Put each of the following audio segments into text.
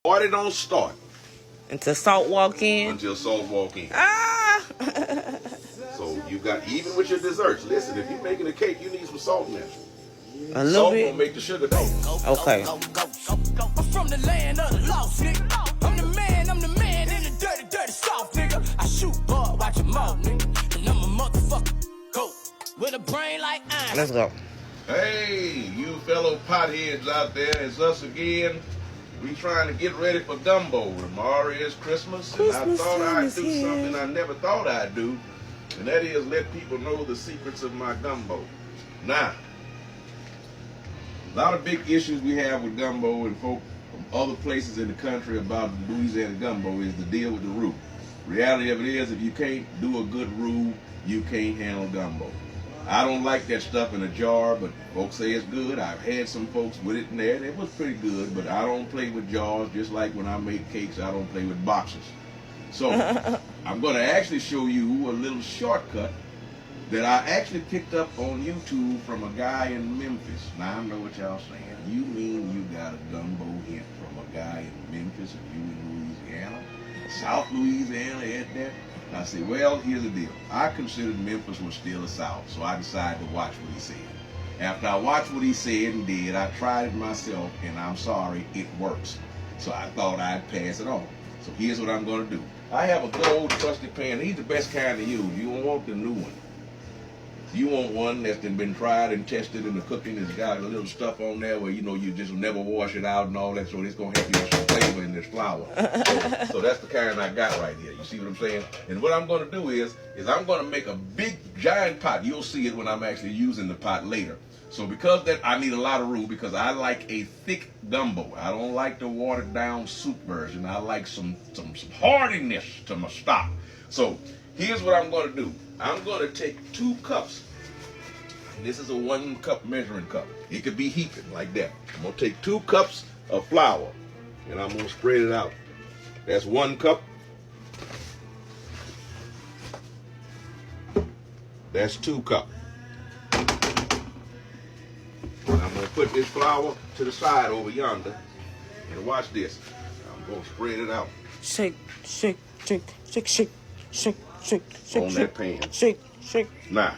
Party don't start Until salt walk in. until salt walk in. Ah! So you got, even with your desserts, listen, if you're making a cake, you need some salt in there. A little Salt bit. gonna make the sugar dough. Okay. I'm from the land of the lost, nigga. I'm the man in the dirty, dirty south, nigga. I shoot bud, watch him out, nigga. And I'm a motherfucker, go. With a brain like iron. Let's go. Hey, you fellow potheads out there, it's us again. We trying to get ready for Gumbo. Tomorrow is Christmas, and I Christmas thought time I'd is do here. something I never thought I'd do, and that is let people know the secrets of my gumbo. Now, a lot of big issues we have with gumbo and folk from other places in the country about Louisiana gumbo is the deal with the roux. Reality of it is, if you can't do a good roux, you can't handle gumbo. I don't like that stuff in a jar, but folks say it's good. I've had some folks with it in there, and it was pretty good, but I don't play with jars, just like when I make cakes, I don't play with boxes. So, I'm going to actually show you a little shortcut that I actually picked up on YouTube from a guy in Memphis. Now, I know what y'all saying. You mean you got a gumbo hint from a guy in Memphis, and you in Louisiana? South Louisiana at that? I say, well, here's the deal. I considered Memphis was still the South, so I decided to watch what he said. After I watched what he said and did, I tried it myself, and I'm sorry, it works. So I thought I'd pass it on. So here's what I'm going to do. I have a good old trusty pan. These are the best kind to use. You don't want the new one. You want one that's been tried and tested in the cooking. It's got a little stuff on there where, you know, you just never wash it out and all that, so it's going to help you with some flavor in this flour. So that's the kind I got right here. You see what I'm saying? And what I'm going to do is I'm going to make a big, giant pot. You'll see it when I'm actually using the pot later. So because that, I need a lot of roux because I like a thick gumbo. I don't like the watered down soup version. I like some hardiness to my stock. So here's what I'm going to do. I'm going to take 2 cups. This is a 1 cup measuring cup. It could be heaping like that. I'm going to take 2 cups of flour and I'm going to spread it out. That's 1 cup. That's 2 cups. And I'm going to put this flour to the side over yonder. And watch this. I'm going to spread it out. Shake, shake, shake, shake, shake, shake, shake, shake. On that pan. Shake, shake. Now,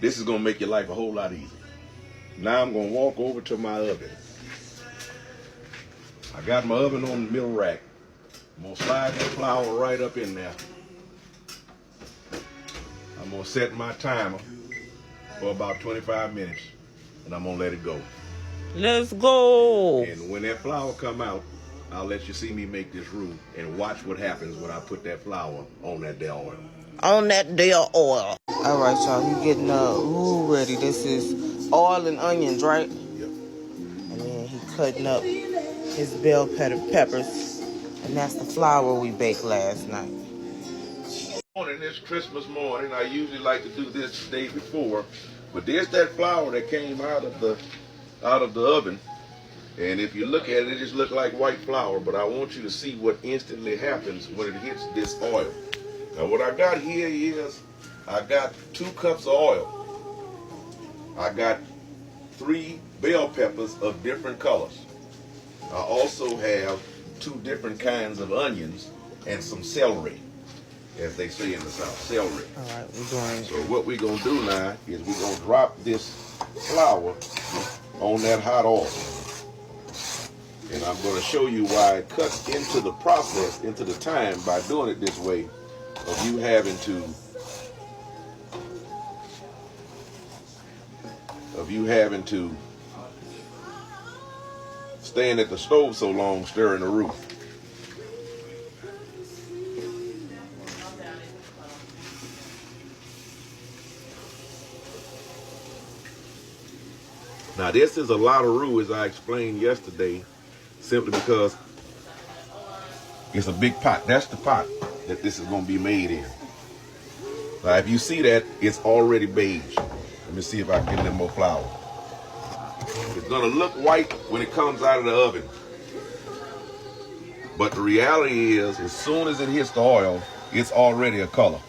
this is going to make your life a whole lot easier. Now I'm going to walk over to my oven. I got my oven on the middle rack. I'm going to slide that flour right up in there. I'm going to set my timer for about 25 minutes. And I'm going to let it go. Let's go. And when that flour come out, I'll let you see me make this roux and watch what happens when I put that flour on that there oil. On that there oil. All right, y'all. You getting roux ready. This is oil and onions, right? Yep. And then he cutting up his bell peppers. And that's the flour we baked last night. Morning, this Christmas morning, I usually like to do this the day before, but there's that flour that came out of the oven, and if you look at it, it just looks like white flour, but I want you to see what instantly happens when it hits this oil. Now what I got here is, I got 2 cups of oil. I got 3 bell peppers of different colors. I also have 2 different kinds of onions and some celery, as they say in the South, celery. All right, we're doing. So what we're going to do now is we're going to drop this flour on that hot oil. And I'm going to show you why it cuts into the process, into the time, by doing it this way, of you having to stand at the stove so long stirring the roux. Now this is a lot of roux, as I explained yesterday, simply because it's a big pot. That's the pot that this is going to be made in. Now if you see that, it's already beige. Let me see if I can get a little more flour. It's going to look white when it comes out of the oven. But the reality is, as soon as it hits the oil, it's already a color.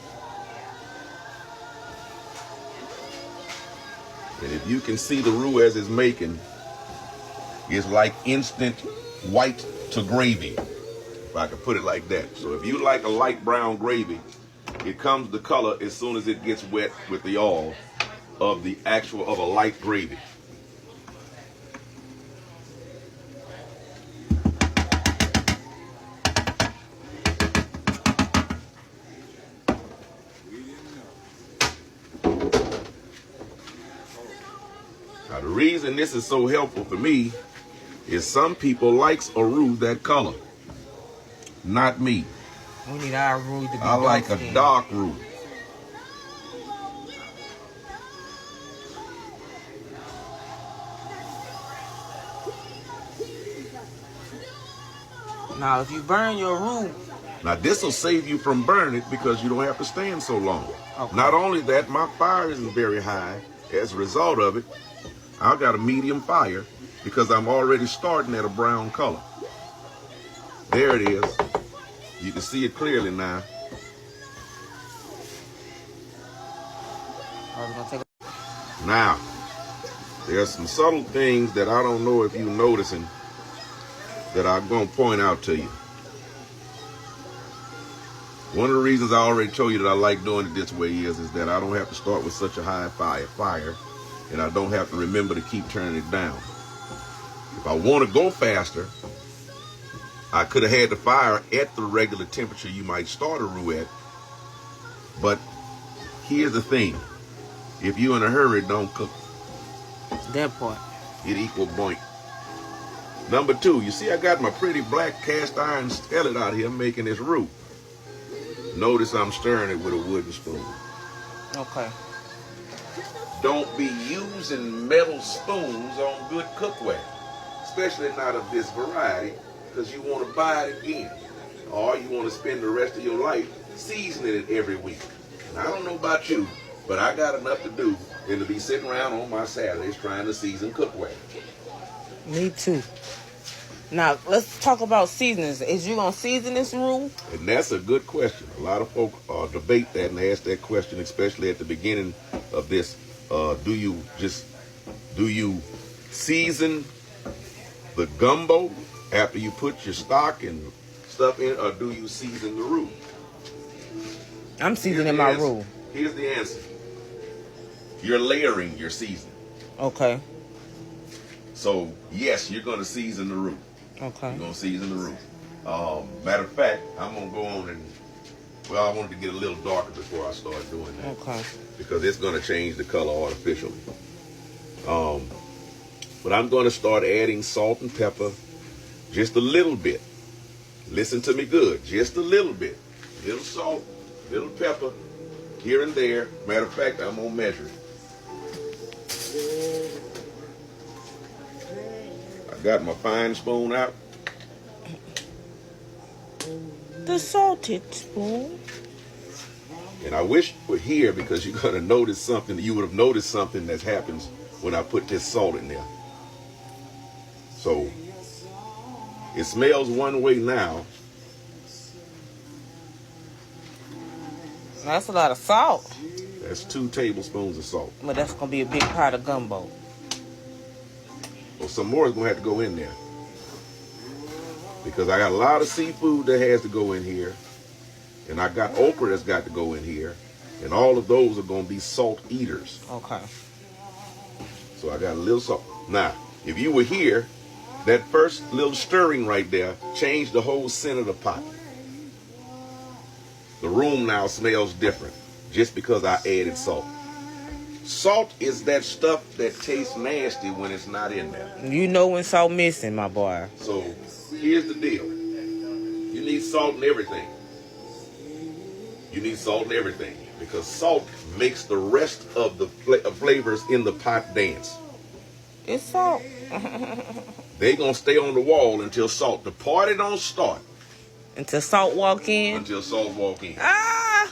And if you can see the roux as it's making, it's like instant white to gravy, if I could put it like that. So if you like a light brown gravy, it comes the color as soon as it gets wet with the oil of a light gravy. Now the reason this is so helpful for me is some people likes a roux that color. Not me. We need our roux to be I like a dark roux. Now, if you burn your roux, now this will save you from burning it because you don't have to stand so long. Okay. Not only that, my fire isn't very high. As a result of it, I've got a medium fire because I'm already starting at a brown color. There it is. You can see it clearly now. Now, there's some subtle things that I don't know if you're noticing that I'm going to point out to you. One of the reasons I already told you that I like doing it this way is that I don't have to start with such a high fire, and I don't have to remember to keep turning it down. If I want to go faster, I could have had the fire at the regular temperature you might start a roux at. But here's the thing. If you're in a hurry, don't cook. that part. It equal point. Number 2, you see I got my pretty black cast iron skillet out here making this roux. Notice I'm stirring it with a wooden spoon. Okay. Don't be using metal spoons on good cookware, especially not of this variety, because you want to buy it again, or you want to spend the rest of your life seasoning it every week. And I don't know about you, but I got enough to do than to be sitting around on my Saturdays trying to season cookware. Me too. Now, let's talk about seasonings. Is you going to season this roux? And that's a good question. A lot of folk debate that and ask that question, especially at the beginning of this. Do you season the gumbo after you put your stock and stuff in, or do you season the roux? I'm seasoning my roux. Here's the answer. You're layering your seasoning. Okay. So, yes, you're going to season the roux. Okay. You're going to season the roux. Matter of fact, I'm going to go on and, well, I wanted to get a little darker before I start doing that. Okay. Because it's going to change the color artificially. But I'm going to start adding salt and pepper just a little bit. Listen to me good. Just a little bit. Little salt, little pepper, here and there. Matter of fact, I'm going to measure it. I got my fine spoon out. The salted spoon. And I wish you were here because you're going to notice something. You would have noticed something that happens when I put this salt in there. So, it smells one way now. That's a lot of salt. That's 2 tablespoons of salt. But that's going to be a big pot of gumbo. Well, some more is going to have to go in there. Because I got a lot of seafood that has to go in here. And I got okra that's got to go in here. And all of those are going to be salt eaters. Okay. So I got a little salt. Now, if you were here, that first little stirring right there changed the whole scent of the pot. The room now smells different just because I added salt. Salt is that stuff that tastes nasty when it's not in there. You know when salt missing, my boy. So here's the deal. You need salt in everything. You need salt in everything because salt makes the rest of the flavors in the pot dance. It's salt. They gonna stay on the wall until salt. The party don't start. Until salt walk in? Until salt walk in. Ah!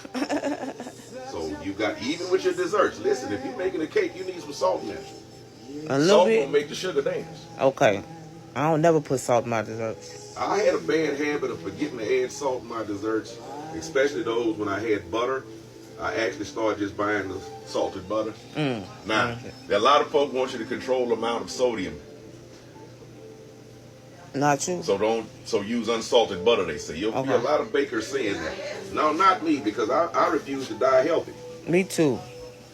So you got, even with your desserts, listen, if you're making a cake, you need some salt in there. A little Salt bit? gonna make the sugar dance. Okay. I don't never put salt in my desserts. I had a bad habit of forgetting to add salt in my desserts, especially those when I had butter. I actually started just buying the salted butter. Now, a lot of folks want you to control the amount of sodium. Not you. So use unsalted butter, they say. You'll be a lot of bakers saying that. No, not me, because I refuse to die healthy. Me too.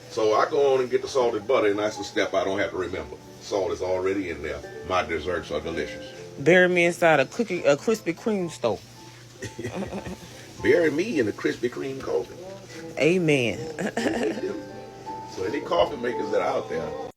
So I go on and get the salted butter, and that's a step I don't have to remember. Salt is already in there. My desserts are delicious. Bury me inside a Krispy Kreme stove. Bury me in a Krispy Kreme coffee. Amen. So any coffee makers that are out there,